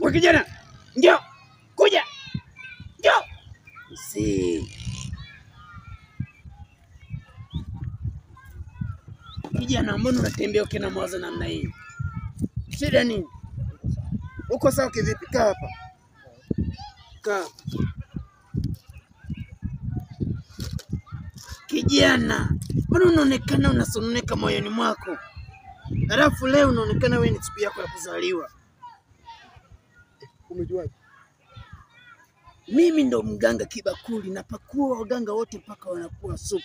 Wewe kijana, njoo. Kuja. Njoo. Si. Kijana, mbona unatembea ukina mawazo namna hii? Shida nini? Uko sawa kivipi? Kaa hapa. Kaa. Kijana, mbona unaonekana unasononeka moyoni mwako? Halafu leo unaonekana wewe ni siku yako ya kuzaliwa. Umejuaje? Mimi ndo mganga Kibakuli, napakua waganga wote mpaka wanakuwa supu.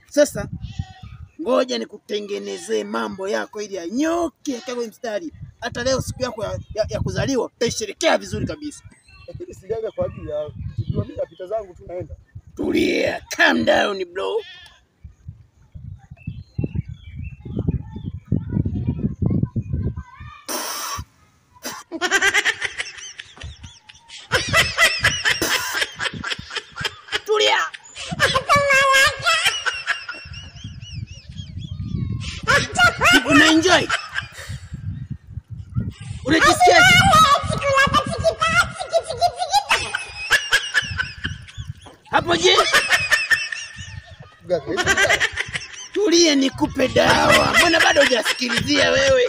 Sasa ngoja nikutengenezee mambo yako ili yanyoke akawe mstari. Hata leo siku yako ya kuzaliwa utasherehekea vizuri kabisa. Lakini sijaga kwa ajili ya mimi napita zangu tu naenda. Tulia, calm down bro. Tulia. Unaenjoy? Unajisikia? Hapo je? Tulia nikupe dawa. Mbona bado hujasikilizia wewe?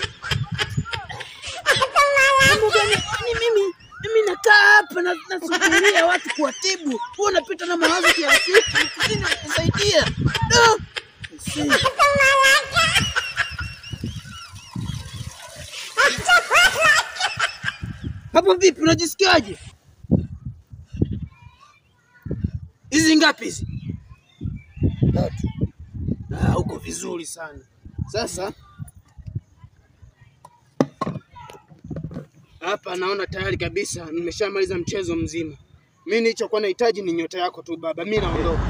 Mimi nakaa hapa nasubiria watu kuwatibu. Wewe unapita na mawazo ya siku, sina kusaidia. No. Hapo vipi, unajisikiaje? Hizi ngapi hizi? 3. Uko vizuri sana. Sasa hapa naona tayari kabisa nimeshamaliza mchezo mzima. Mimi nilichokuwa nahitaji ni nyota yako tu baba. Mimi naondoka.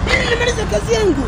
Mimi nimaliza kazi yangu.